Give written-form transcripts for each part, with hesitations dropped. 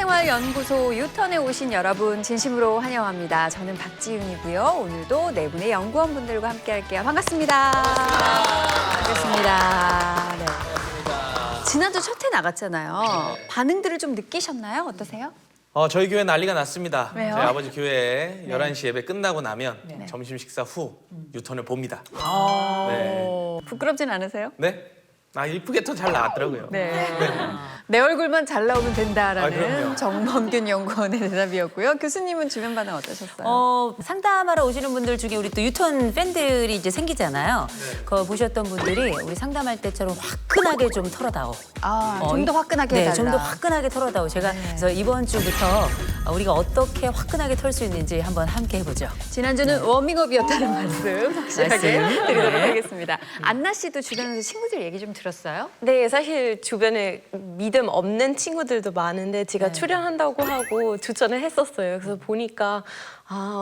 신앙생활연구소 유턴에 오신 여러분 진심으로 환영합니다. 저는 박지윤이고요. 오늘도 네 분의 연구원분들과 함께할게요. 반갑습니다. 반갑습니다. 네. 지난주 첫 회 나갔잖아요. 반응들을 좀 느끼셨나요? 어떠세요? 저희 교회 난리가 났습니다. 왜요? 저희 아버지 교회에 네. 11시 예배 끝나고 나면 네. 점심 식사 후 유턴을 봅니다. 부끄럽진 않으세요? 네? 이쁘게 더 잘 나왔더라고요. 네. 내 얼굴만 잘 나오면 된다라는 그럼요. 정범균 연구원의 대답이었고요. 교수님은 주변 반응 어떠셨어요? 상담하러 오시는 분들 중에 우리 또 유턴 팬들이 이제 생기잖아요. 그거 보셨던 분들이 우리 상담할 때처럼 화끈하게 좀 털어다오. 좀 더 화끈하게 해달라. 네, 좀 더 화끈하게 털어다오. 제가 그래서 이번 주부터 우리가 어떻게 화끈하게 털 수 있는지 한번 함께 해보죠. 지난주는 워밍업이었다는 말씀 확실하게 말씀. 드리도록 네. 하겠습니다. 안나 씨도 주변에서 친구들 얘기 좀 들었어요? 네, 사실 주변에 믿음 없는 친구들도 많은데 제가 출연한다고 하고 추천을 했었어요. 그래서 보니까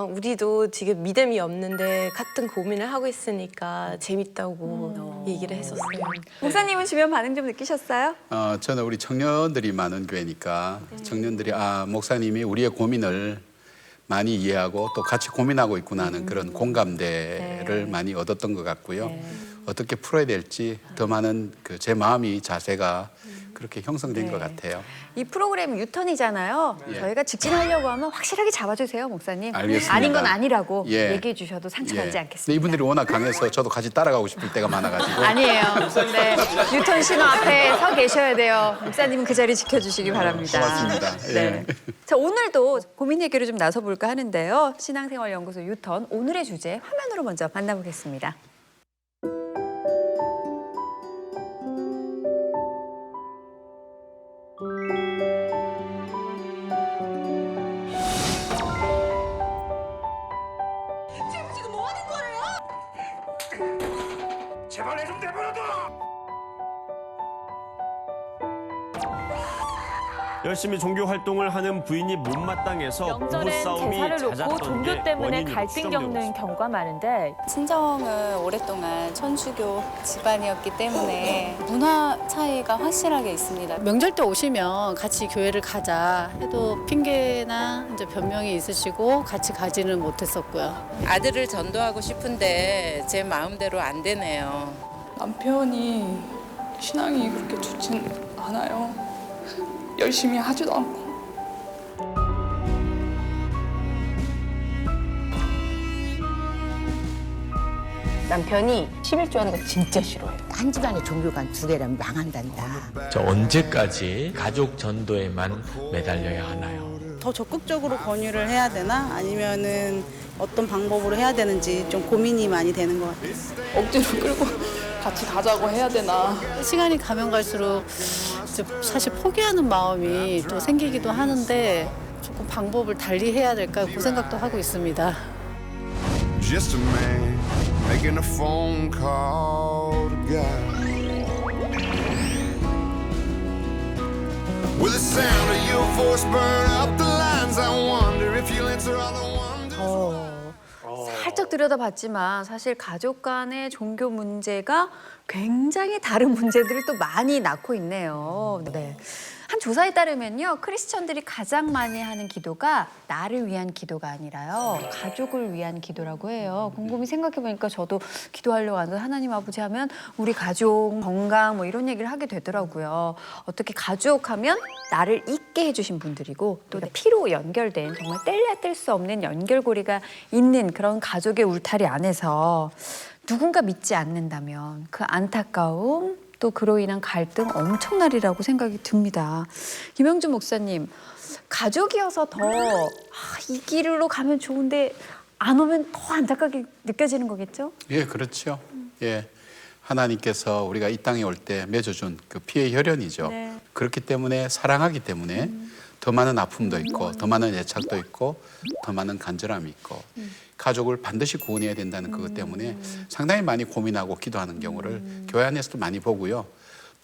우리도 지금 믿음이 없는데 같은 고민을 하고 있으니까 재밌다고 얘기를 했었어요. 목사님은 주변 반응 좀 느끼셨어요? 저는 우리 청년들이 많은 교회니까 청년들이 목사님이 우리의 고민을 많이 이해하고 또 같이 고민하고 있구나 하는 그런 공감대를 많이 얻었던 것 같고요. 어떻게 풀어야 될지 더 많은 제 마음이 자세가 그렇게 형성된 것 같아요. 이 프로그램 유턴이잖아요. 예. 저희가 직진하려고 하면 확실하게 잡아주세요, 목사님. 알겠습니다. 아닌 건 아니라고 예. 얘기해 주셔도 상처받지 근데 않겠습니다. 이분들이 워낙 강해서 저도 같이 따라가고 싶을 때가 많아가지고 아니에요. 네, 유턴 신호 앞에 서 계셔야 돼요. 목사님은 그 자리 지켜주시기 바랍니다. 고맙습니다. 예. 네. 자, 오늘도 고민 해결을 좀 나서볼까 하는데요. 신앙생활연구소 유턴 오늘의 주제 화면으로 먼저 만나보겠습니다. 제발 내 좀 내버려둬! 열심히 종교 활동을 하는 부인이 못마땅해서 명절엔 부부싸움이 제사를 놓고 잦았던 종교 게 때문에 원인으로 갈등 추정되고 겪는 있습니다. 경우가 많은데 친정은 오랫동안 천주교 집안이었기 때문에 문화 차이가 확실하게 있습니다. 명절 때 오시면 같이 교회를 가자 해도 핑계나 이제 변명이 있으시고 같이 가지는 못했었고요. 아들을 전도하고 싶은데 제 마음대로 안 되네요. 남편이 신앙이 그렇게 좋진 않아요. 열심히 하지도 않고. 남편이 11조 하는 거 진짜 싫어해요. 한 집안에 종교가 두 개라면 망한단다. 저 언제까지 가족 전도에만 매달려야 하나요? 더 적극적으로 권유를 해야 되나 아니면은 어떤 방법으로 해야 되는지 좀 고민이 많이 되는 것 같아요. 억지로 끌고 같이 가자고 해야 되나. 시간이 가면 갈수록 이제 사실 포기하는 마음이 또 생기기도 하는데 조금 방법을 달리 해야 될까 그 생각도 하고 있습니다. Just a man making a phone call to God. With the sound of your voice burn up the lines, I wonder if you'll answer all the wonders. 살짝 들여다봤지만 사실 가족 간의 종교 문제가 굉장히 다른 문제들을 또 많이 낳고 있네요. 네. 한 조사에 따르면요, 크리스천들이 가장 많이 하는 기도가 나를 위한 기도가 아니라요, 가족을 위한 기도라고 해요. 곰곰이 생각해보니까 저도 기도하려고 하는데 하나님 아버지 하면 우리 가족 건강 뭐 이런 얘기를 하게 되더라고요. 어떻게 가족하면 나를 잊게 해주신 분들이고 또 피로 연결된 정말 뗄래야 뗄 수 없는 연결고리가 있는 그런 가족의 울타리 안에서 누군가 믿지 않는다면 그 안타까움 또 그로 인한 갈등 엄청나리라고 생각이 듭니다. 김영준 목사님, 가족이어서 더 이 길로 가면 좋은데 안 오면 더 안타깝게 느껴지는 거겠죠? 예, 그렇죠. 예, 하나님께서 우리가 이 땅에 올 때 맺어준 그 피의 혈연이죠. 네. 그렇기 때문에 사랑하기 때문에 더 많은 아픔도 있고 더 많은 애착도 있고 더 많은 간절함이 있고 가족을 반드시 구원해야 된다는 그것 때문에 상당히 많이 고민하고 기도하는 경우를 교회 안에서도 많이 보고요.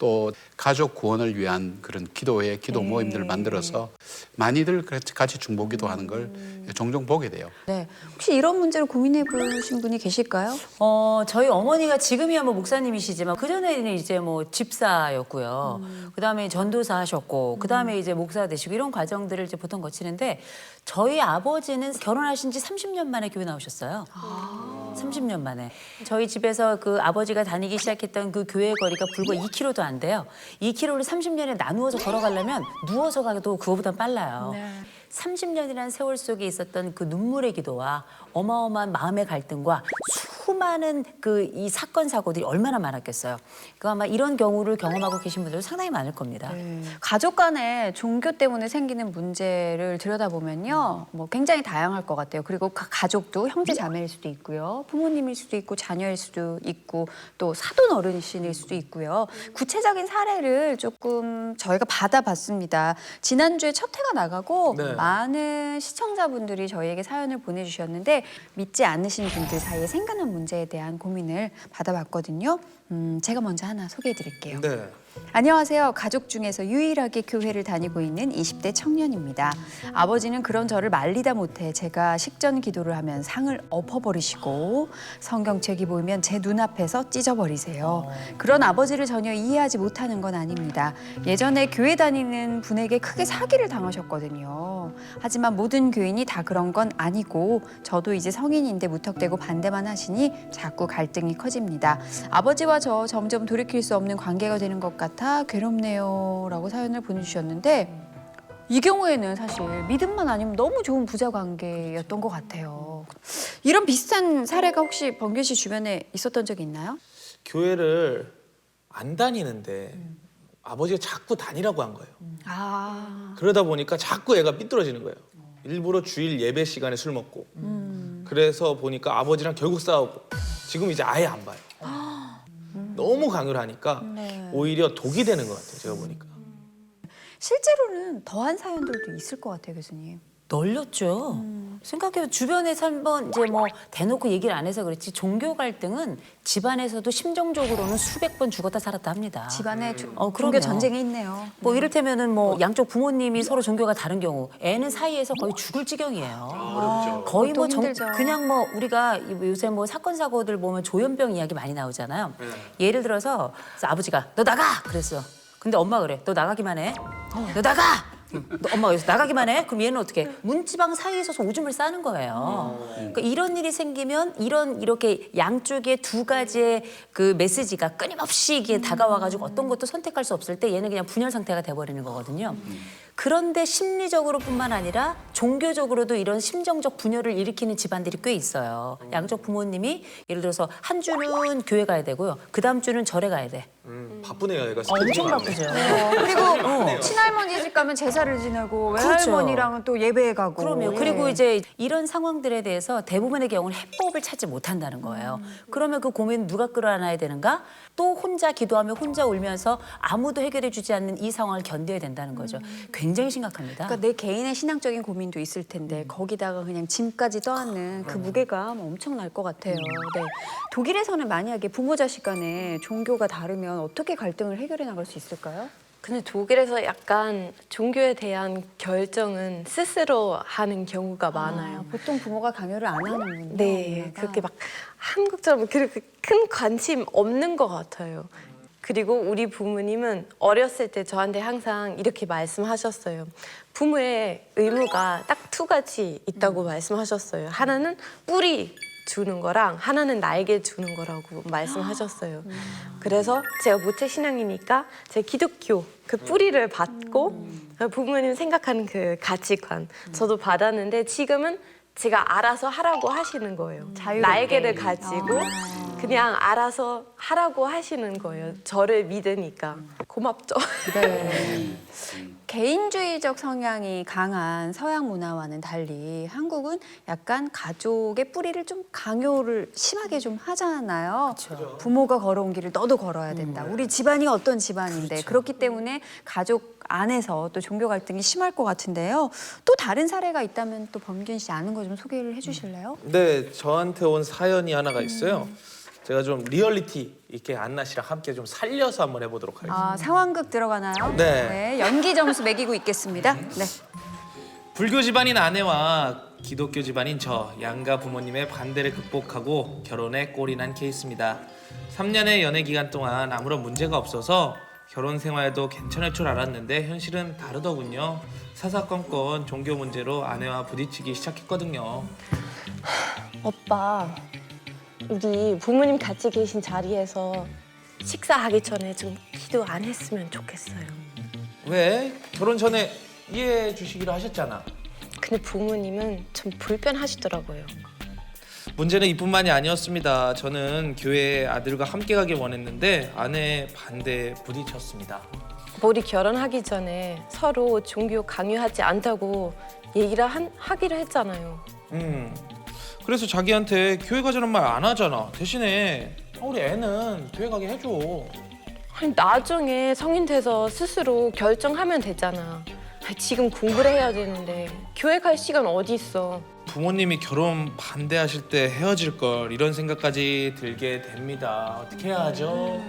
또 가족 구원을 위한 그런 기도회, 기도 모임들을 만들어서 많이들 같이 중보기도하는 걸 종종 보게 돼요. 네. 혹시 이런 문제를 고민해 보신 분이 계실까요? 저희 어머니가 지금이야 뭐 목사님이시지만 그전에는 이제 뭐 집사였고요. 그다음에 전도사 하셨고 그다음에 이제 목사 되시고 이런 과정들을 이제 보통 거치는데 저희 아버지는 결혼하신 지 30년 만에 교회 나오셨어요. 30년 만에. 저희 집에서 그 아버지가 다니기 시작했던 그 교회 거리가 불과 2km도 안 돼요. 2km를 30년에 나누어서 걸어가려면 누워서 가도 그거보단 빨라요. 30년이라는 세월 속에 있었던 그 눈물의 기도와 어마어마한 마음의 갈등과 수많은 그 이 사건 사고들이 얼마나 많았겠어요. 그 아마 이런 경우를 경험하고 계신 분들도 상당히 많을 겁니다. 가족 간에 종교 때문에 생기는 문제를 들여다보면요. 뭐 굉장히 다양할 것 같아요. 그리고 가족도 형제 자매일 수도 있고요. 부모님일 수도 있고 자녀일 수도 있고 또 사돈 어르신일 수도 있고요. 구체적인 사례를 조금 저희가 받아봤습니다. 지난주에 첫 회가 나가고 네. 많은 시청자분들이 저희에게 사연을 보내주셨는데 믿지 않으신 분들 사이에 생겨난 문제에 대한 고민을 받아봤거든요. 제가 먼저 하나 소개해드릴게요. 네. 안녕하세요. 가족 중에서 유일하게 교회를 다니고 있는 20대 청년입니다. 아버지는 그런 저를 말리다 못해 제가 식전 기도를 하면 상을 엎어버리시고 성경책이 보이면 제 눈앞에서 찢어버리세요. 그런 아버지를 전혀 이해하지 못하는 건 아닙니다. 예전에 교회 다니는 분에게 크게 사기를 당하셨거든요. 하지만 모든 교인이 다 그런 건 아니고 저도 이제 성인인데 무턱대고 반대만 하시니 자꾸 갈등이 커집니다. 아버지와 저 점점 돌이킬 수 없는 관계가 되는 것 같아 괴롭네요 라고 사연을 보내주셨는데 이 경우에는 사실 믿음만 아니면 너무 좋은 부자 관계였던 것 같아요. 이런 비슷한 사례가 혹시 범균 씨 주변에 있었던 적이 있나요? 교회를 안 다니는데 아버지가 자꾸 다니라고 한 거예요. 그러다 보니까 자꾸 애가 삐뚤어지는 거예요. 일부러 주일 예배 시간에 술 먹고. 그래서 보니까 아버지랑 결국 싸우고 지금 이제 아예 안 봐요. 너무 강요를 하니까 오히려 독이 되는 것 같아요. 제가 보니까. 실제로는 더한 사연들도 있을 것 같아요, 교수님. 널렸죠. 생각해도 주변에서 한번 이제 뭐 대놓고 얘기를 안 해서 그렇지 종교 갈등은 집안에서도 심정적으로는 수백 번 죽었다 살았다 합니다. 집안에 종교 그럼요. 전쟁이 있네요. 뭐 이를테면은 뭐 양쪽 부모님이 서로 종교가 다른 경우 애는 사이에서 거의 죽을 지경이에요. 거의 뭐 힘들죠. 그냥 뭐 우리가 요새 뭐 사건 사고들 보면 조현병 이야기 많이 나오잖아요. 예를 들어서 그래서 아버지가 너 나가 그랬어. 근데 엄마가 그래 너 나가기만 해. 너 나가. 엄마가 여기서 나가기만 해? 그럼 얘는 어떻게 해? 문지방 사이에 서서 오줌을 싸는 거예요. 그러니까 이런 일이 생기면 이렇게 양쪽의 두 가지의 그 메시지가 끊임없이 이게 다가와가지고 어떤 것도 선택할 수 없을 때 얘는 그냥 분열 상태가 돼버리는 거거든요. 그런데 심리적으로뿐만 아니라 종교적으로도 이런 심정적 분열을 일으키는 집안들이 꽤 있어요. 양쪽 부모님이 예를 들어서 한 주는 교회 가야 되고요. 그 다음 주는 절에 가야 돼. 바쁘네요, 얘가. 엄청 바쁘죠. 그리고 친할머니 집 가면 제사를 지내고 외할머니랑은 또 예배에 가고. 그럼요. 그리고 이제 이런 상황들에 대해서 대부분의 경우는 해법을 찾지 못한다는 거예요. 그러면 그 고민 누가 끌어안아야 되는가? 또 혼자 기도하며 혼자 울면서 아무도 해결해 주지 않는 이 상황을 견뎌야 된다는 거죠. 굉장히 심각합니다. 그러니까 내 개인의 신앙적인 고민도 있을 텐데 거기다가 그냥 짐까지 떠안는 그 무게감 엄청날 것 같아요. 네. 독일에서는 만약에 부모 자식 간에 종교가 다르면 어떻게 갈등을 해결해 나갈 수 있을까요? 근데 독일에서 약간 종교에 대한 결정은 스스로 하는 경우가 많아요. 보통 부모가 강요를 안 하는군요. 네, 그렇게 막 한국처럼 그렇게 큰 관심 없는 것 같아요. 그리고 우리 부모님은 어렸을 때 저한테 항상 이렇게 말씀하셨어요. 부모의 의무가 딱 두 가지 있다고 말씀하셨어요. 하나는 뿌리 주는 거랑 하나는 날개 주는 거라고 말씀하셨어요. 그래서 제가 모태 신앙이니까 제 기독교 그 뿌리를 받고 부모님 생각하는 그 가치관 저도 받았는데 지금은 제가 알아서 하라고 하시는 거예요. 날개를 가지고 그냥 알아서 하라고 하시는 거예요. 저를 믿으니까. 고맙죠. 네. 개인주의적 성향이 강한 서양 문화와는 달리 한국은 약간 가족의 뿌리를 좀 강요를 심하게 좀 하잖아요. 그렇죠. 부모가 걸어온 길을 너도 걸어야 된다. 우리 집안이 어떤 집안인데 그렇죠. 그렇기 때문에 가족 안에서 또 종교 갈등이 심할 것 같은데요. 또 다른 사례가 있다면 또 범균 씨 아는 거 좀 소개를 해주실래요? 네, 저한테 온 사연이 하나가 있어요. 제가 좀 리얼리티 있게 안나 씨랑 함께 좀 살려서 한번 해보도록 하겠습니다. 아, 상황극 들어가나요? 네. 연기 점수 매기고 있겠습니다. 네. 불교 집안인 아내와 기독교 집안인 저 양가 부모님의 반대를 극복하고 결혼에 꼴이 난 케이스입니다. 3년의 연애 기간 동안 아무런 문제가 없어서 결혼 생활도 괜찮을 줄 알았는데 현실은 다르더군요. 사사건건 종교 문제로 아내와 부딪히기 시작했거든요. 오빠, 우리 부모님 같이 계신 자리에서 식사하기 전에 좀 기도 안 했으면 좋겠어요. 왜? 결혼 전에 이해해 주시기로 하셨잖아. 근데 부모님은 좀 불편하시더라고요. 문제는 이뿐만이 아니었습니다. 저는 교회에 아들과 함께 가길 원했는데 아내의 반대에 부딪혔습니다. 우리 결혼하기 전에 서로 종교 강요하지 않다고 얘기를 하기로 했잖아요. 그래서 자기한테 교회 가자는 말 안 하잖아. 대신에 우리 애는 교회 가게 해줘. 아니, 나중에 성인 돼서 스스로 결정하면 되잖아. 아니, 지금 공부를 해야 되는데 교회 갈 시간 어디 있어. 부모님이 결혼 반대하실 때 헤어질 걸 이런 생각까지 들게 됩니다. 어떻게 해야 하죠?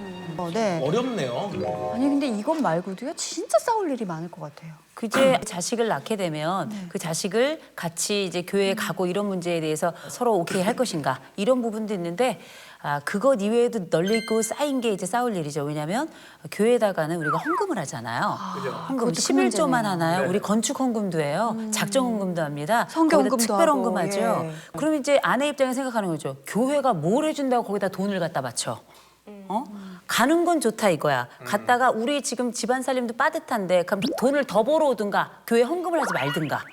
네. 어렵네요. 아니 근데 이것 말고도요 진짜 싸울 일이 많을 것 같아요. 그제 자식을 낳게 되면 그 자식을 같이 이제 교회에 가고 이런 문제에 대해서 서로 오케이 할 것인가 이런 부분도 있는데 그것 이외에도 널리고 쌓인 게 이제 싸울 일이죠. 왜냐하면 교회에다가는 우리가 헌금을 하잖아요. 헌금 그것도 큰 11조만 문제네요. 하나요? 우리 건축 헌금도 해요. 작정 헌금도 합니다. 성교 거기다 헌금도 특별 하고, 헌금하죠. 예. 그럼 이제 아내 입장에 생각하는 거죠. 교회가 뭘 해준다고 거기다 돈을 갖다 바쳐. 가는 건 좋다 이거야. 갔다가 우리 지금 집안 살림도 빠듯한데 그럼 돈을 더 벌어오든가 교회 헌금을 하지 말든가.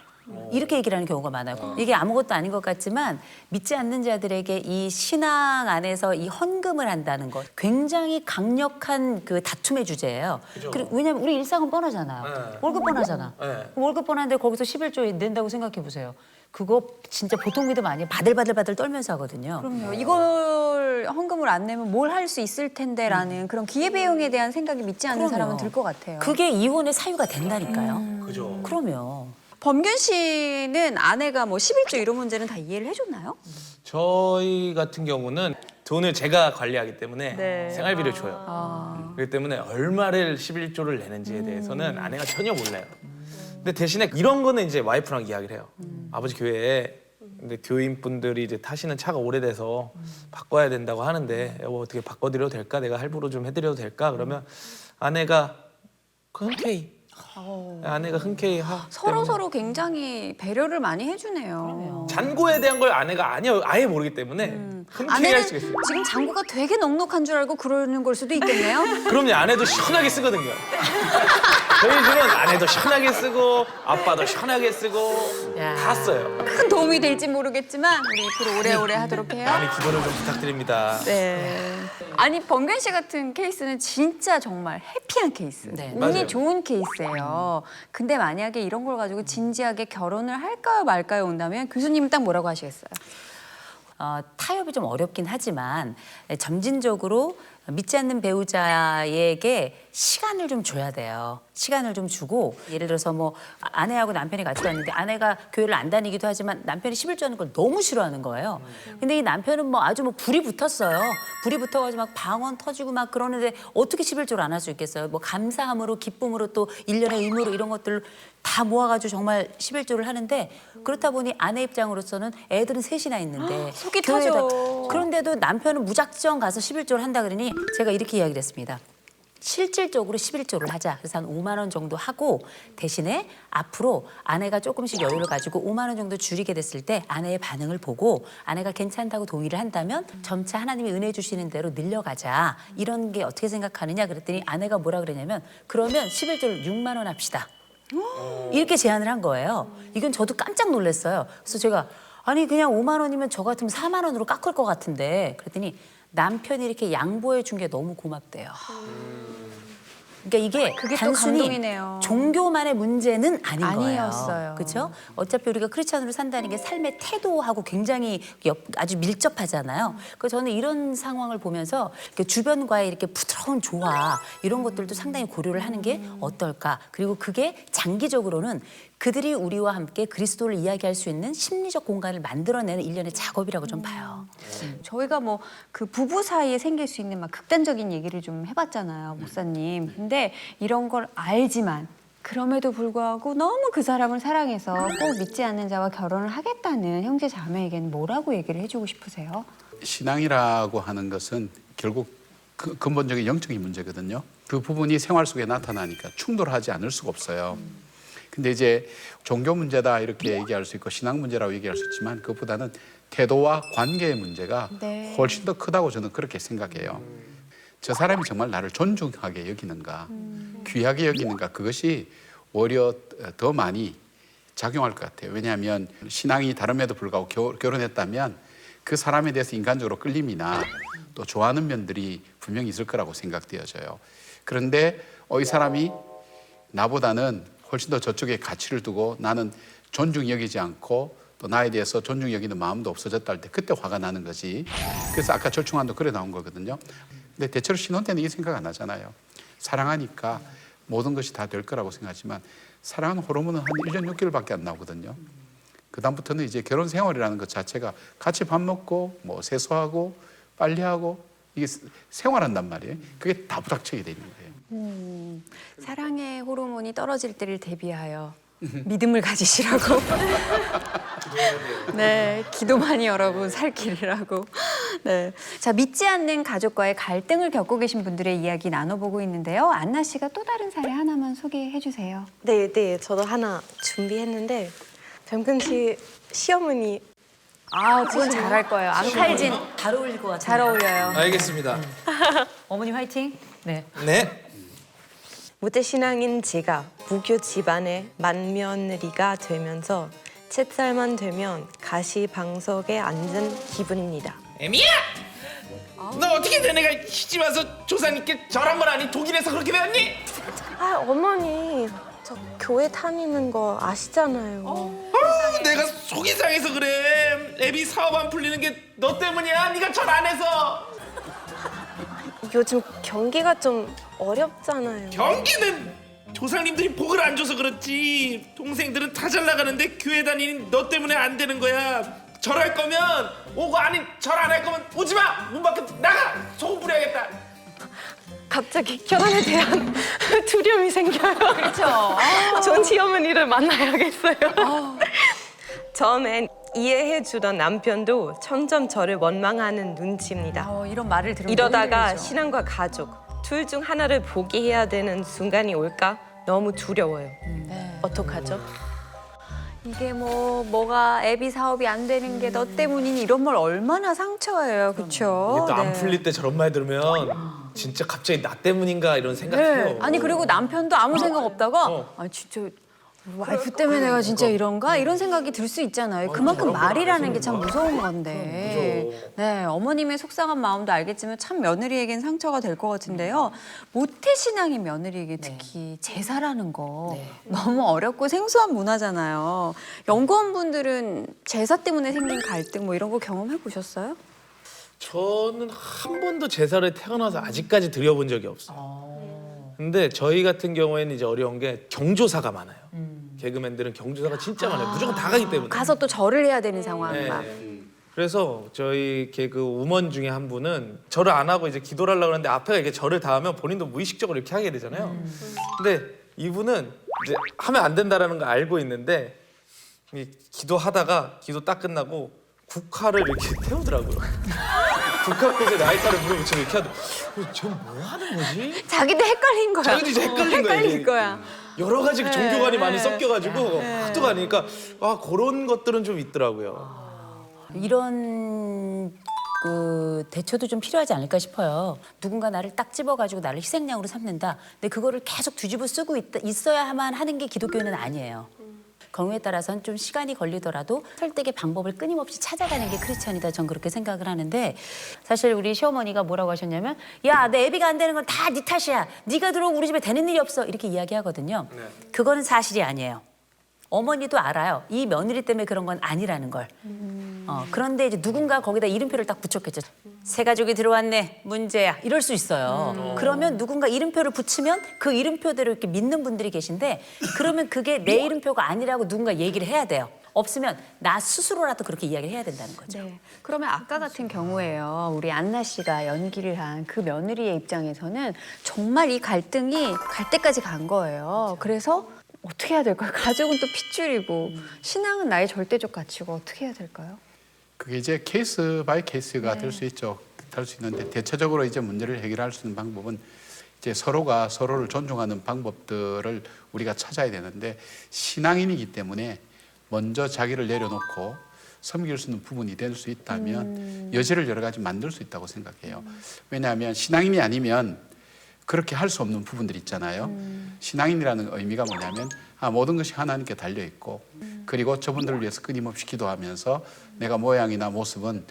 이렇게 얘기를 하는 경우가 많아요. 이게 아무것도 아닌 것 같지만 믿지 않는 자들에게 이 신앙 안에서 이 헌금을 한다는 것 굉장히 강력한 그 다툼의 주제예요. 그리고 왜냐하면 우리 일상은 뻔하잖아요. 월급 뻔하잖아. 월급 뻔한데 거기서 11조 낸다고 생각해 보세요. 그거 진짜 보통 믿음 아니에요. 바들바들 떨면서 하거든요. 그럼요. 이걸 헌금을 안 내면 뭘 할 수 있을 텐데라는 그런 기회비용에 대한 생각이 믿지 않는 그럼요. 사람은 들 것 같아요. 그게 이혼의 사유가 된다니까요. 그죠. 그럼요. 범균 씨는 아내가 뭐 11조 이런 문제는 다 이해를 해줬나요? 저희 같은 경우는 돈을 제가 관리하기 때문에 네. 생활비를 줘요. 그렇기 때문에 얼마를 11조를 내는지에 대해서는 아내가 전혀 몰라요. 근데 대신에 이런 거는 이제 와이프랑 이야기를 해요. 아버지 교회에 근데 교인분들이 이제 타시는 차가 오래돼서 바꿔야 된다고 하는데 여보 어떻게 바꿔드려도 될까? 내가 할부로 좀 해드려도 될까? 그러면 아내가 흔쾌히 아내가 흔쾌히 서로 굉장히 배려를 많이 해주네요. 잔고에 대한 걸 아내가 아예 모르기 때문에 흔쾌히 할 아내는 수가 있어요. 지금 잔고가 되게 넉넉한 줄 알고 그러는 걸 수도 있겠네요. 그럼요. 아내도 시원하게 쓰거든요. 저희 집은 아내도 시원하게 쓰고 아빠도 시원하게 쓰고 다 써요. 큰 도움이 될지 모르겠지만 우리 앞으로 오래오래 하도록 해요. 많이 기도를 좀 부탁드립니다. 네. 아니 범균 씨 같은 케이스는 진짜 정말 해피한 케이스. 네. 운이 맞아요. 좋은 케이스예요. 근데 만약에 이런 걸 가지고 진지하게 결혼을 할까요 말까요 온다면 교수님은 딱 뭐라고 하시겠어요? 타협이 좀 어렵긴 하지만 점진적으로 믿지 않는 배우자에게 시간을 좀 줘야 돼요. 시간을 좀 주고 예를 들어서 뭐 아내하고 남편이 같이 다니는데 아내가 교회를 안 다니기도 하지만 남편이 11조 하는 걸 너무 싫어하는 거예요. 근데 이 남편은 뭐 아주 뭐 불이 붙었어요. 불이 붙어가지고 막 방언 터지고 막 그러는데 어떻게 11조를 안 할 수 있겠어요. 뭐 감사함으로 기쁨으로 또 일련의 의무로 이런 것들을 다 모아가지고 정말 11조를 하는데 그렇다 보니 아내 입장으로서는 애들은 셋이나 있는데 속이 교회에다 터져. 그런데도 남편은 무작정 가서 11조를 한다 그러니 제가 이렇게 이야기를 했습니다. 실질적으로 11조를 하자. 그래서 한 5만 원 정도 하고 대신에 앞으로 아내가 조금씩 여유를 가지고 5만 원 정도 줄이게 됐을 때 아내의 반응을 보고 아내가 괜찮다고 동의를 한다면 점차 하나님이 은혜 주시는 대로 늘려가자. 이런 게 어떻게 생각하느냐 그랬더니 아내가 뭐라 그러냐면 그러면 11조를 6만 원 합시다. 이렇게 제안을 한 거예요. 이건 저도 깜짝 놀랐어요. 그래서 제가 아니 그냥 5만 원이면 저 같으면 4만 원으로 깎을 것 같은데 그랬더니 남편이 이렇게 양보해 준 게 너무 고맙대요. 그러니까 이게 그게 또 단순히 감동이네요. 종교만의 문제는 아닌 아니었어요. 거예요. 그렇죠? 어차피 우리가 크리스찬으로 산다는 게 삶의 태도하고 굉장히 아주 밀접하잖아요. 그래서 저는 이런 상황을 보면서 이렇게 주변과의 이렇게 부드러운 조화 이런 것들도 상당히 고려를 하는 게 어떨까. 그리고 그게 장기적으로는 그들이 우리와 함께 그리스도를 이야기할 수 있는 심리적 공간을 만들어내는 일련의 작업이라고 좀 봐요. 저희가 뭐 그 부부 사이에 생길 수 있는 막 극단적인 얘기를 좀 해봤잖아요, 목사님. 근데 이런 걸 알지만 그럼에도 불구하고 너무 그 사람을 사랑해서 꼭 믿지 않는 자와 결혼을 하겠다는 형제 자매에게는 뭐라고 얘기를 해주고 싶으세요? 신앙이라고 하는 것은 결국 근본적인 영적인 문제거든요. 그 부분이 생활 속에 나타나니까 충돌하지 않을 수가 없어요. 근데 이제 종교 문제다 이렇게 얘기할 수 있고 신앙 문제라고 얘기할 수 있지만 그것보다는 태도와 관계의 문제가 네. 훨씬 더 크다고 저는 그렇게 생각해요. 저 사람이 정말 나를 존중하게 여기는가, 귀하게 여기는가, 그것이 오히려 더 많이 작용할 것 같아요. 왜냐하면 신앙이 다름에도 불구하고 결혼했다면 그 사람에 대해서 인간적으로 끌림이나 또 좋아하는 면들이 분명히 있을 거라고 생각되어져요. 그런데 이 사람이 나보다는 훨씬 더 저쪽에 가치를 두고 나는 존중 여기지 않고 또 나에 대해서 존중 여기는 마음도 없어졌다 할 때 그때 화가 나는 거지. 그래서 아까 절충안도 그래 나온 거거든요. 근데 대체로 신혼 때는 이 생각 안 하잖아요. 사랑하니까 모든 것이 다 될 거라고 생각하지만 사랑하는 호르몬은 한 1년 6개월밖에 안 나오거든요. 그다음부터는 이제 결혼 생활이라는 것 자체가 같이 밥 먹고 뭐 세수하고 빨래하고 이게 생활한단 말이에요. 그게 다 부닥치게 되는 거예요. 사랑의 호르몬이 떨어질 때를 대비하여 믿음을 가지시라고. 네, 기도 많이 여러분 살 길이라고. 네, 자 믿지 않는 가족과의 갈등을 겪고 계신 분들의 이야기 나눠보고 있는데요. 안나 씨가 또 다른 사례 하나만 소개해 주세요. 네, 저도 하나 준비했는데 정근 씨 시어머니 아, 그건 잘할 거예요. 앙칼진 잘 어울릴 것 같아요. 잘 어울려요. 알겠습니다. 어머니 화이팅. 네. 네. 무대신앙인 제가 무교 집안의 맏며느리가 되면서 쳇살만 되면 가시방석에 앉은 기분입니다. 애미야! 너 어떻게 내 내가 시집 와서 조사님께 절한 건 아니 독일에서 그렇게 배웠니? 아, 어머니 저 교회 다니는 거 아시잖아요. 내가 속이 상해서 그래. 애비 사업 안 풀리는 게 너 때문이야. 네가 절 안 해서. 요즘 경기가 좀 어렵잖아요. 경기는 조상님들이 복을 안 줘서 그렇지. 동생들은 다 잘 나가는데 교회 다니는 너 때문에 안 되는 거야. 절할 거면 오고 아니 절 안 할 거면 오지 마. 문 밖에 나가. 소금 뿌려야겠다. 갑자기 결혼에 대한 두려움이 생겨요. 그렇죠. 전 시어머니를 만나야겠어요. 처음엔 이해해주던 남편도 점점 저를 원망하는 눈치입니다. 이런 말을 들으면 이러다가 힘들죠. 신앙과 가족 둘 중 하나를 포기해야 되는 순간이 올까 너무 두려워요. 어떡하죠? 이게 뭐가 애비 사업이 안 되는 게 너 때문이니 이런 말 얼마나 상처예요, 그렇죠? 이게 또 안 풀릴 때 저런 말 들으면 진짜 갑자기 나 때문인가 이런 생각해요. 아니 그리고 남편도 아무 생각 없다가 아 진짜 와이프 때문에 내가 진짜 이런가 이런 생각이 들 수 있잖아요. 그만큼 말이라는 게 참 무서운 건데. 네, 어머님의 속상한 마음도 알겠지만 참 며느리에겐 상처가 될 것 같은데요. 모태신앙인 며느리에게 특히 제사라는 거 너무 어렵고 생소한 문화잖아요. 연구원분들은 제사 때문에 생긴 갈등 뭐 이런 거 경험해 보셨어요? 저는 한 번도 제사를 태어나서 아직까지 드려본 적이 없어요. 근데 저희 같은 경우에는 이제 어려운 게 경조사가 많아요. 개그맨들은 경조사가 진짜 많아요. 무조건 다 가기 때문에. 가서 또 절을 해야 되는 상황 막. 그래서 저희 개그 우먼 중에 한 분은 절을 안 하고 이제 기도를 하려고 하는데 앞에가 이렇게 절을 다 하면 본인도 무의식적으로 이렇게 하게 되잖아요. 근데 이분은 이제 하면 안 된다라는 걸 알고 있는데 이 기도하다가 기도 딱 끝나고 국화를 이렇게 태우더라고요. 국화꽃에 나이타를 물어붙이고 이렇게 하더라고요. 쟤 뭐 하는 거지? 자기도 헷갈린 거야. 자기도 이제 헷갈린 거야. 헷갈릴 거야. 여러 가지 종교관이 많이 섞여가지고 하도 가니까 그런 것들은 좀 있더라고요. 이런 그 대처도 좀 필요하지 않을까 싶어요. 누군가 나를 딱 집어가지고 나를 희생양으로 삼는다. 근데 그거를 계속 뒤집어 쓰고 있어야만 하는 게 기독교는 아니에요. 경우에 따라서는 좀 시간이 걸리더라도 설득의 방법을 끊임없이 찾아가는 게 크리스찬이다. 전 그렇게 생각을 하는데 사실 우리 시어머니가 뭐라고 하셨냐면 야, 내 애비가 안 되는 건 다 네 탓이야. 네가 들어오고 우리 집에 되는 일이 없어. 이렇게 이야기하거든요. 그거는 사실이 아니에요. 어머니도 알아요. 이 며느리 때문에 그런 건 아니라는 걸. 그런데 이제 누군가 거기다 이름표를 딱 붙였겠죠. 새 가족이 들어왔네, 문제야, 이럴 수 있어요. 그러면 누군가 이름표를 붙이면 그 이름표대로 이렇게 믿는 분들이 계신데, 그러면 그게 내 이름표가 아니라고 누군가 얘기를 해야 돼요. 없으면 나 스스로라도 그렇게 이야기를 해야 된다는 거죠. 네. 그러면 아까 같은 경우에요. 우리 안나 씨가 연기를 한 그 며느리의 입장에서는 정말 이 갈등이 갈 때까지 간 거예요. 그래서 어떻게 해야 될까요? 가족은 또 핏줄이고 신앙은 나의 절대적 가치고 어떻게 해야 될까요? 그게 이제 케이스 바이 케이스가 될 수 있죠. 될 수 있는데 대체적으로 이제 문제를 해결할 수 있는 방법은 이제 서로가 서로를 존중하는 방법들을 우리가 찾아야 되는데, 신앙인이기 때문에 먼저 자기를 내려놓고 섬길 수 있는 부분이 될 수 있다면 여지를 여러 가지 만들 수 있다고 생각해요. 왜냐하면 신앙인이 아니면 그렇게 할 수 없는 부분들이 있잖아요. 신앙인이라는 의미가 뭐냐면 모든 것이 하나님께 달려 있고, 그리고 저분들을 위해서 끊임없이 기도하면서 내가 모양이나 모습은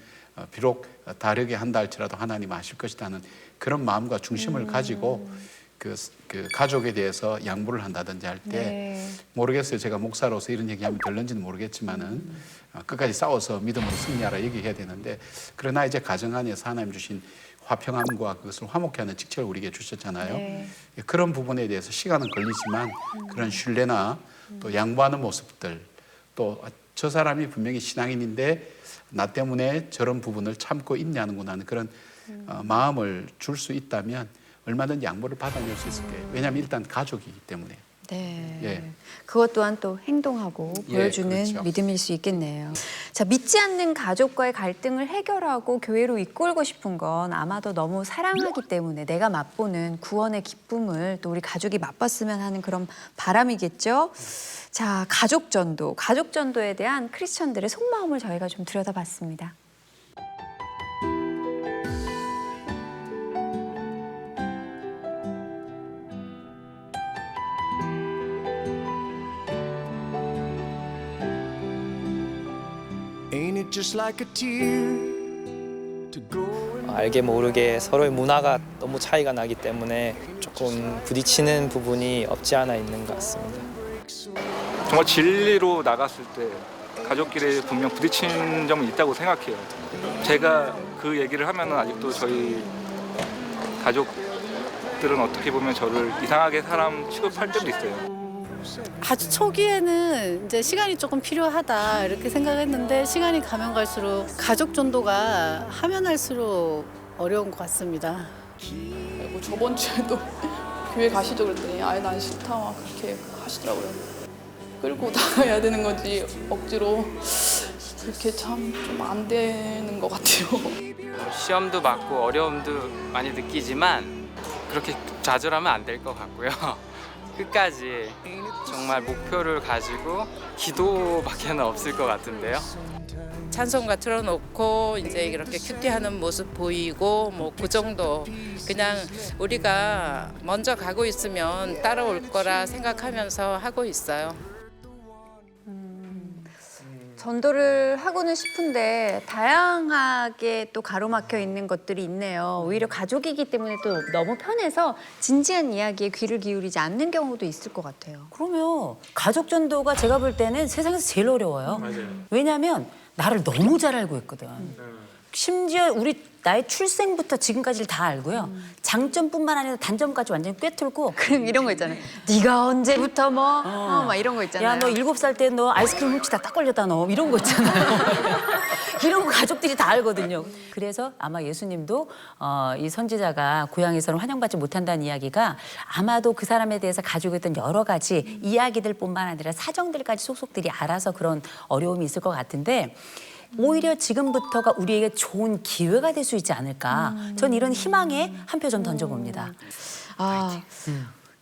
비록 다르게 한다 할지라도 하나님 아실 것이라는 그런 마음과 중심을 가지고 그 가족에 대해서 양보를 한다든지 할 때 모르겠어요. 제가 목사로서 이런 얘기하면 될는지는 모르겠지만은 끝까지 싸워서 믿음으로 승리하라 얘기해야 되는데, 그러나 이제 가정 안에서 하나님 주신 화평함과 그것을 화목케 하는 직책을 우리에게 주셨잖아요. 그런 부분에 대해서 시간은 걸리지만 그런 신뢰나 또 양보하는 모습들, 또 저 사람이 분명히 신앙인인데 나 때문에 저런 부분을 참고 있냐는구나 하는 그런 마음을 줄 수 있다면 얼마든지 양보를 받아낼 수 있을 거예요. 왜냐하면 일단 가족이기 때문에. 네. 예. 그것 또한 또 행동하고 보여주는 그렇죠. 믿음일 수 있겠네요. 자, 믿지 않는 가족과의 갈등을 해결하고 교회로 이끌고 싶은 건 아마도 너무 사랑하기 때문에 내가 맛보는 구원의 기쁨을 또 우리 가족이 맛봤으면 하는 그런 바람이겠죠. 자, 가족전도에 대한 크리스천들의 속마음을 저희가 좀 들여다봤습니다. Ain't it just like a tear to go? 알게 모르게 서로의 문화가 너무 차이가 나기 때문에 조금 부딪히는 부분이 없지 않아 있는 것 같습니다. 정말 진리로 나갔을 때 가족끼리 분명 부딪히는 점은 있다고 생각해요. 제가 그 얘기를 하면 아직도 저희 가족들은 어떻게 보면 저를 이상하게 사람 취급할 때도 있어요. 아주 초기에는 이제 시간이 조금 필요하다 이렇게 생각했는데, 시간이 가면 갈수록 가족 전도가 하면 할수록 어려운 것 같습니다. 그리고 저번 주에도 교회 가시죠 그랬더니 아예 난 싫다 막 그렇게 하시더라고요. 끌고 나가야 되는 거지 억지로 그렇게 참 좀 안 되는 것 같아요. 시험도 맞고 어려움도 많이 느끼지만 그렇게 좌절하면 안 될 것 같고요. 끝까지 정말 목표를 가지고 기도밖에는 없을 것 같은데요. 찬송가 틀어놓고 이제 이렇게 큐티하는 모습 보이고 뭐 그 정도. 그냥 우리가 먼저 가고 있으면 따라올 거라 생각하면서 하고 있어요. 전도를 하고는 싶은데 다양하게 또 가로막혀 있는 것들이 있네요. 오히려 가족이기 때문에 또 너무 편해서 진지한 이야기에 귀를 기울이지 않는 경우도 있을 것 같아요. 그러면 가족 전도가 제가 볼 때는 세상에서 제일 어려워요. 왜냐하면 나를 너무 잘 알고 있거든. 심지어 나의 출생부터 지금까지를 다 알고요. 장점뿐만 아니라 단점까지 완전히 꿰뚫고. 그럼 이런 거 있잖아요. 네가 언제부터 막 이런 거 있잖아요. 야, 너 7살 때 너 아이스크림 훔치다 딱 걸렸다 너 이런 거 있잖아요. 이런 거 가족들이 다 알거든요. 그래서 아마 예수님도 이 선지자가 고향에서는 환영받지 못한다는 이야기가 아마도 그 사람에 대해서 가지고 있던 여러 가지 이야기들뿐만 아니라 사정들까지 속속들이 알아서 그런 어려움이 있을 것 같은데, 오히려 지금부터가 우리에게 좋은 기회가 될 수 있지 않을까. 전 이런 희망에 한 표 좀 던져봅니다.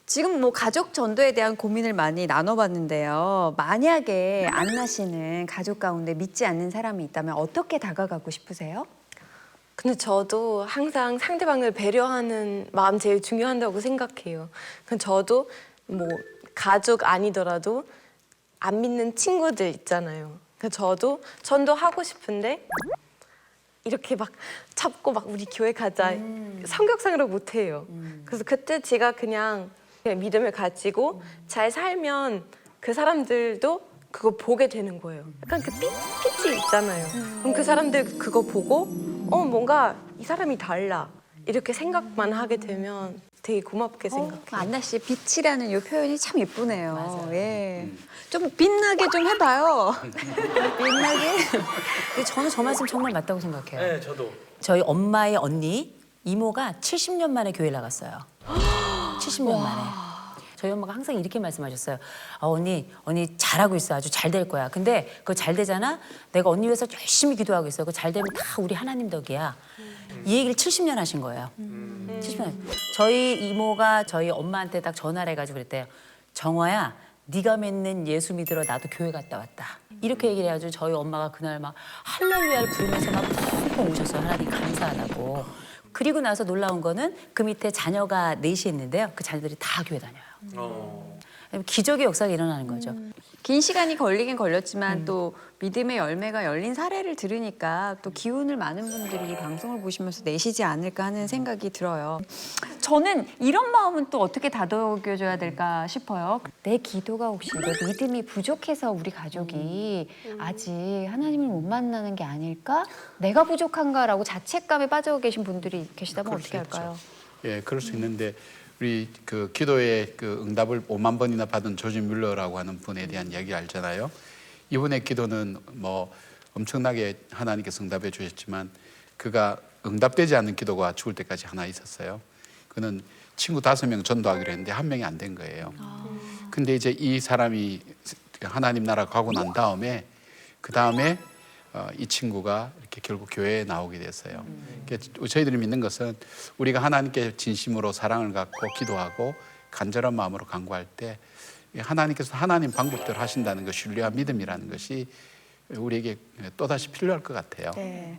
지금 뭐 가족 전도에 대한 고민을 많이 나눠봤는데요. 만약에 안나 씨는 가족 가운데 믿지 않는 사람이 있다면 어떻게 다가가고 싶으세요? 근데 저도 항상 상대방을 배려하는 마음 제일 중요한다고 생각해요. 저도 뭐 가족 아니더라도 안 믿는 친구들 있잖아요. 저도 전도하고 싶은데 이렇게 막 잡고 막 우리 교회 가자 성격상으로 못해요. 그래서 그때 제가 그냥 믿음을 가지고 잘 살면 그 사람들도 그거 보게 되는 거예요. 약간 그 빛이 있잖아요. 그럼 그 사람들 그거 보고 뭔가 이 사람이 달라 이렇게 생각만 하게 되면 되게 고맙게 생각해요. 안나 씨 빛이라는 이 표현이 참 예쁘네요. 맞아요. 예. 좀 빛나게 좀 해봐요. 빛나게. 근데 저는 저 말씀 정말 맞다고 생각해요. 네, 저도. 저희 엄마의 언니 이모가 70년 만에 교회 나갔어요. 70년 만에. 저희 엄마가 항상 이렇게 말씀하셨어요. 언니 잘하고 있어. 아주 잘 될 거야. 근데 그거 잘 되잖아. 내가 언니 위해서 열심히 기도하고 있어. 그거 잘 되면 다 우리 하나님 덕이야. 이 얘기를 70년 하신 거예요. 70년. 저희 이모가 저희 엄마한테 딱 전화를 해가지고 그랬대요. 정화야, 네가 믿는 예수 믿으러 나도 교회 갔다 왔다. 이렇게 얘기를 해가지고 저희 엄마가 그날 막 할렐루야를 부르면서 막 펑펑 우셨어요. 하나님 감사하다고. 그리고 나서 놀라운 거는 그 밑에 자녀가 넷이 있는데요. 그 자녀들이 다 교회 다녀요. 기적의 역사가 일어나는 거죠. 긴 시간이 걸리긴 걸렸지만 또 믿음의 열매가 열린 사례를 들으니까 또 기운을 많은 분들이 이 방송을 보시면서 내시지 않을까 하는 생각이 들어요. 저는 이런 마음은 또 어떻게 다독여줘야 될까 싶어요. 내 기도가 혹시 내 믿음이 부족해서 우리 가족이 아직 하나님을 못 만나는 게 아닐까? 내가 부족한가라고 자책감에 빠져 계신 분들이 계시다면 어떻게 할까요? 예, 그럴 수 있는데 우리 그 기도의 그 응답을 5만 번이나 받은 조지 뮬러라고 하는 분에 대한 이야기 알잖아요. 이분의 기도는 뭐 엄청나게 하나님께서 응답해 주셨지만 그가 응답되지 않는 기도가 죽을 때까지 하나 있었어요. 그는 친구 5명 전도하기로 했는데 1명이 안 된 거예요. 근데 이제 이 사람이 하나님 나라 가고 난 다음에 그 다음에 이 친구가 이렇게 결국 교회에 나오게 됐어요. 그러니까 저희들이 믿는 것은 우리가 하나님께 진심으로 사랑을 갖고 기도하고 간절한 마음으로 간구할 때 하나님께서 하나님 방법대로 하신다는 것, 신뢰와 믿음이라는 것이 우리에게 또다시 필요할 것 같아요. 네.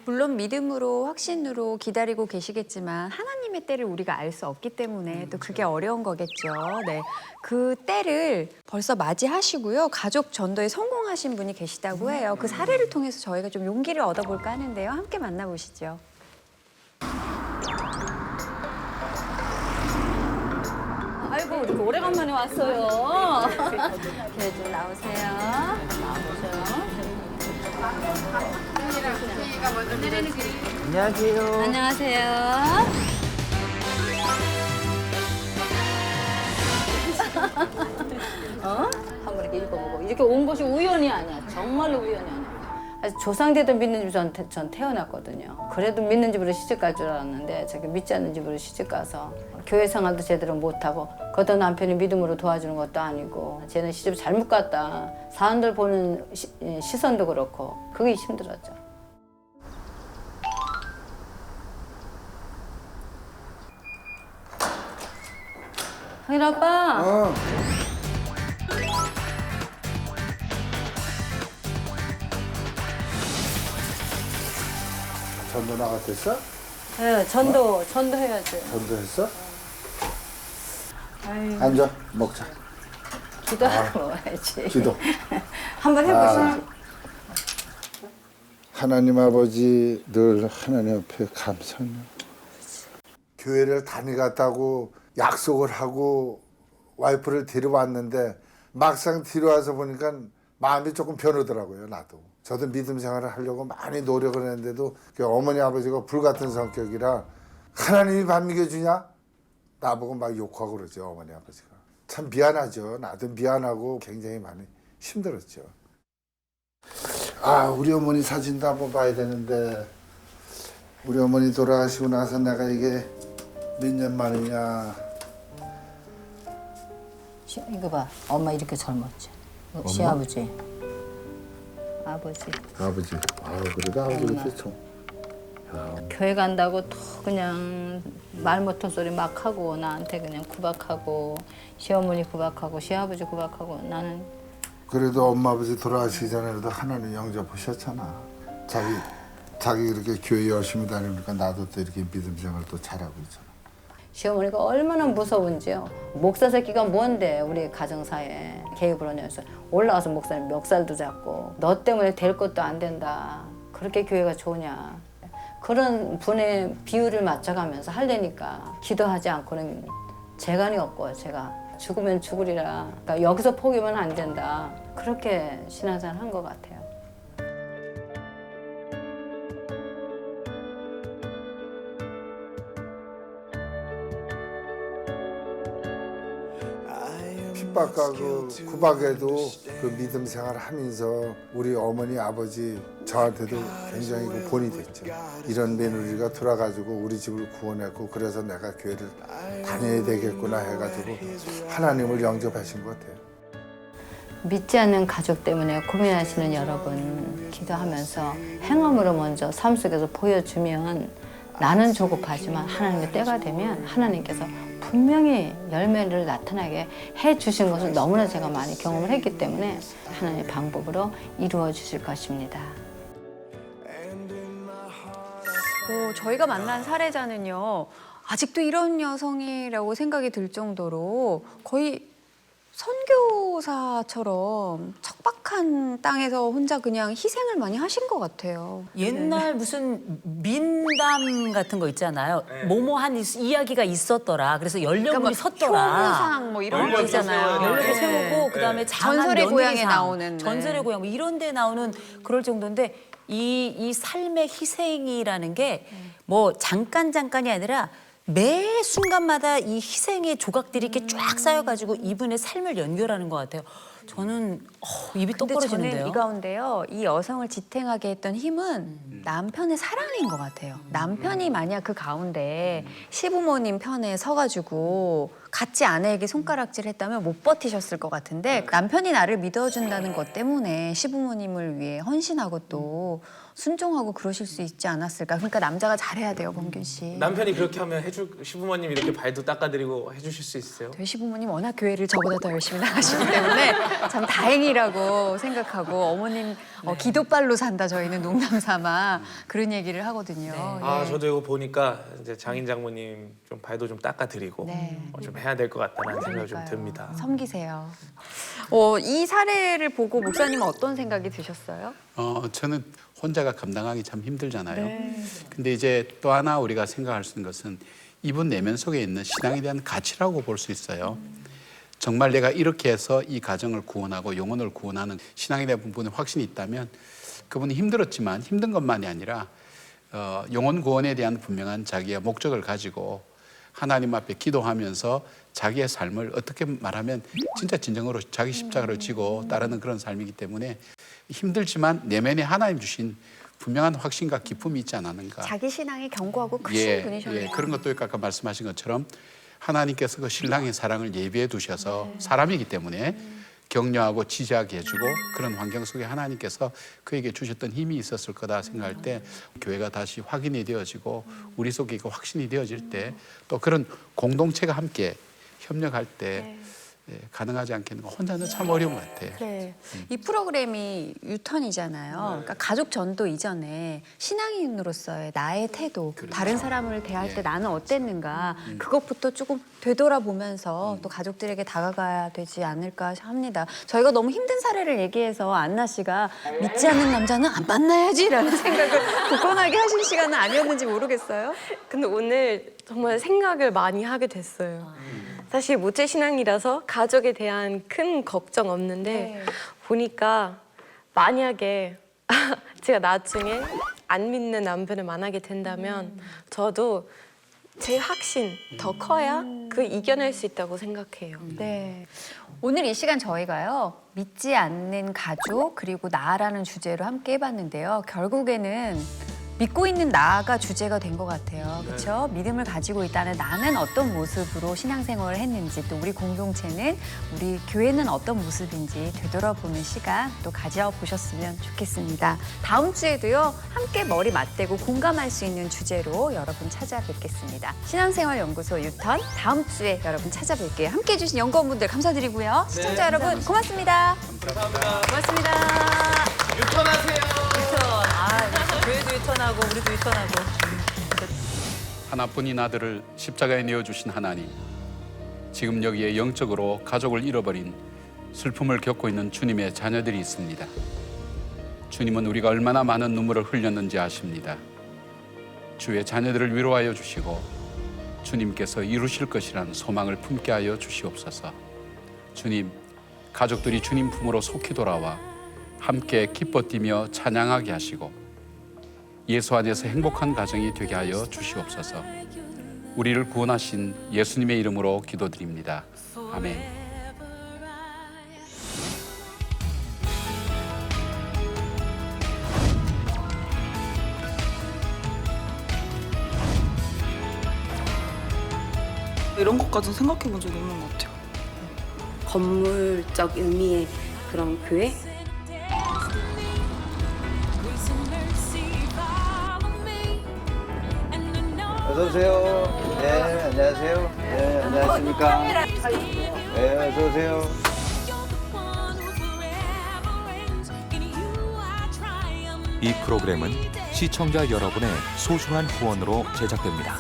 물론 믿음으로 확신으로 기다리고 계시겠지만 하나님의 때를 우리가 알 수 없기 때문에 또 그게 어려운 거겠죠. 네, 그 때를 벌써 맞이하시고요. 가족 전도에 성공하신 분이 계시다고 해요. 그 사례를 통해서 저희가 좀 용기를 얻어볼까 하는데요. 함께 만나보시죠. 아이고 이렇게 오래간만에 왔어요. 네, 좀 나오세요. 안녕하세요. 안녕하세요. 한번 이렇게 읽어보고 이렇게 온 것이 우연이 아니야. 정말로 우연이 아니야. 아주 조상대도 믿는 집으로 전 태어났거든요. 그래도 믿는 집으로 시집갈 줄 알았는데 저기 믿지 않는 집으로 시집가서 교회 생활도 제대로 못하고 그것도 남편이 믿음으로 도와주는 것도 아니고 쟤는 시집 잘못 갔다. 사람들 보는 시선도 그렇고 그게 힘들었죠. 황일 아빠. 전도 나갔댔어? 네, 전도 해야죠. 전도했어? 아유, 앉아, 먹자. 기도하고 먹어야지. 기도. 한번 해보시죠. 하나님 아버지 늘 하나님 앞에 감사합니다. 교회를 다니겠다고 약속을 하고 와이프를 데려왔는데 막상 데려와서 보니까 마음이 조금 변하더라고요. 나도. 저도 믿음 생활을 하려고 많이 노력을 했는데도 어머니 아버지가 불같은 성격이라 하나님이 밥 먹여주냐? 나보고 막 욕하고 그러죠. 어머니 아버지가. 참 미안하죠. 나도 미안하고 굉장히 많이 힘들었죠. 아, 우리 어머니 사진도 한번 봐야 되는데 우리 어머니 돌아가시고 나서 내가 이게 몇 년 만이냐. 이거 봐. 엄마 이렇게 젊었지. 엄마? 시아버지. 아버지. 아버지. 아, 그래도 아버지가 좀. 교회 간다고 또 그냥 말 못한 소리 막 하고 나한테 그냥 구박하고 시어머니 구박하고 시아버지 구박하고 나는 그래도 엄마 아버지 돌아가시기 전에도 하나님 영접하셨잖아. 자기 이렇게 교회 열심히 다니니까 나도 또 이렇게 믿음 생활 또 잘하고 있잖아. 시어머니가 얼마나 무서운지요. 목사 새끼가 뭔데 우리 가정사에 개입을 하냐서 올라와서 목사님 멱살도 잡고 너 때문에 될 것도 안 된다. 그렇게 교회가 좋으냐. 그런 분의 비율을 맞춰가면서 하려니까 기도하지 않고는 재간이 없고 제가 죽으면 죽으리라. 그러니까 여기서 포기하면 안 된다. 그렇게 신앙생활 한 것 같아요. 핍박과 그 구박에도 그 믿음 생활 하면서 우리 어머니 아버지 저한테도 굉장히 그 본이 됐죠. 이런 며느리가 돌아가지고 우리 집을 구원했고 그래서 내가 교회를 다녀야 되겠구나 해가지고 하나님을 영접하신 것 같아요. 믿지 않는 가족 때문에 고민하시는 여러분 기도하면서 행함으로 먼저 삶 속에서 보여주면 나는 조급하지만 하나님의 때가 되면 하나님께서 분명히 열매를 나타나게 해주신 것을 너무나 제가 많이 경험을 했기 때문에 하나님의 방법으로 이루어 주실 것입니다. 저희가 만난 사례자는요. 아직도 이런 여성이라고 생각이 들 정도로 거의 선교사처럼 척박한 땅에서 혼자 그냥 희생을 많이 하신 것 같아요. 옛날 무슨 민담 같은 거 있잖아요. 뭐뭐한 이야기가 있었더라. 그래서 연령물이 섰더라. 효무상 뭐 이런 거 있잖아요. 연령을 세우고 그다음에 장한 전설의 고향에 며느리상, 나오는 전설의 고향 뭐 이런 데 나오는 그럴 정도인데 이 삶의 희생이라는 게 뭐 잠깐이 아니라 매 순간마다 이 희생의 조각들이 이렇게 쫙 쌓여가지고 이분의 삶을 연결하는 것 같아요. 저는 입이 똑 벌어지는데요. 저는 이 가운데요. 이 여성을 지탱하게 했던 힘은 남편의 사랑인 것 같아요. 남편이 만약 그 가운데 시부모님 편에 서가지고 같이 아내에게 손가락질 했다면 못 버티셨을 것 같은데 남편이 나를 믿어준다는 것 때문에 시부모님을 위해 헌신하고 또 순종하고 그러실 수 있지 않았을까. 그러니까 남자가 잘해야 돼요, 범균 씨. 남편이 그렇게 하면 시부모님 이렇게 발도 닦아드리고 해주실 수 있어요? 저희 시부모님 워낙 교회를 저보다 더 열심히 나가시기 때문에 참 다행이라고 생각하고 어머님 기도빨로 산다 저희는 농담 삼아 그런 얘기를 하거든요. 아 저도 이거 보니까 이제 장인 장모님 좀 발도 좀 닦아드리고 좀 해야 될 것 같다는 생각이 좀 듭니다. 섬기세요. 이 사례를 보고 목사님은 어떤 생각이 드셨어요? 저는 혼자가 감당하기 참 힘들잖아요. 근데 이제 또 하나 우리가 생각할 수 있는 것은 이분 내면 속에 있는 신앙에 대한 가치라고 볼 수 있어요. 정말 내가 이렇게 해서 이 가정을 구원하고 영혼을 구원하는 신앙에 대한 부분에 확신이 있다면 그분이 힘들었지만 힘든 것만이 아니라 영혼 구원에 대한 분명한 자기의 목적을 가지고 하나님 앞에 기도하면서 자기의 삶을 어떻게 말하면 진짜 진정으로 자기 십자가를 지고 따르는 그런 삶이기 때문에 힘들지만 내면에 하나님 주신 분명한 확신과 기쁨이 있지 않았는가. 자기 신앙이 견고하고 크신 분이셨네요. 그런 것도 아까 말씀하신 것처럼 하나님께서 그 신랑의 사랑을 예비해 두셔서 사람이기 때문에 격려하고 지지하게 해주고 그런 환경 속에 하나님께서 그에게 주셨던 힘이 있었을 거다 생각할 때 교회가 다시 확인이 되어지고 우리 속에 확신이 되어질 때 또 그런 공동체가 함께 협력할 때 가능하지 않겠는가. 혼자는 참 어려운 것 같아요. 네. 이 프로그램이 유턴이잖아요. 그러니까 가족 전도 이전에 신앙인으로서의 나의 태도, 다른 사람을 대할 때 나는 어땠는가 그것부터 조금 되돌아보면서 또 가족들에게 다가가야 되지 않을까 합니다. 저희가 너무 힘든 사례를 얘기해서 안나 씨가 믿지 않는 남자는 안 만나야지라는 생각을 굳건하게 하신 시간은 아니었는지 모르겠어요. 근데 오늘 정말 생각을 많이 하게 됐어요. 사실 모태 신앙이라서 가족에 대한 큰 걱정 없는데 보니까 만약에 제가 나중에 안 믿는 남편을 만나게 된다면 저도 제 확신 더 커야 그 이겨낼 수 있다고 생각해요. 네. 오늘 이 시간 저희가요. 믿지 않는 가족 그리고 나라는 주제로 함께 해봤는데요. 결국에는 믿고 있는 나가 주제가 된 것 같아요. 그렇죠? 믿음을 가지고 있다는 나는 어떤 모습으로 신앙생활을 했는지 또 우리 공동체는 우리 교회는 어떤 모습인지 되돌아보는 시간 또 가져보셨으면 좋겠습니다. 다음 주에도요. 함께 머리 맞대고 공감할 수 있는 주제로 여러분 찾아뵙겠습니다. 신앙생활연구소 유턴 다음 주에 여러분 찾아뵐게요. 함께해 주신 연구원분들 감사드리고요. 시청자 여러분 고맙습니다. 감사합니다. 고맙습니다. 유턴하세요. 교회도 유턴하고 우리도 유턴하고. 하나뿐인 아들을 십자가에 내어주신 하나님, 지금 여기에 영적으로 가족을 잃어버린 슬픔을 겪고 있는 주님의 자녀들이 있습니다. 주님은 우리가 얼마나 많은 눈물을 흘렸는지 아십니다. 주의 자녀들을 위로하여 주시고 주님께서 이루실 것이라는 소망을 품게 하여 주시옵소서. 주님, 가족들이 주님 품으로 속히 돌아와 함께 기뻐 뛰며 찬양하게 하시고 예수 안에서 행복한 가정이 되게 하여 주시옵소서. 우리를 구원하신 예수님의 이름으로 기도드립니다. 아멘. 이런 것까지는 생각해 본 적이 없는 것 같아요. 건물적 의미의 그런 교회? 어서 오세요. 네, 안녕하세요. 네, 안녕하십니까. 네, 어서 오세요. 이 프로그램은 시청자 여러분의 소중한 후원으로 제작됩니다.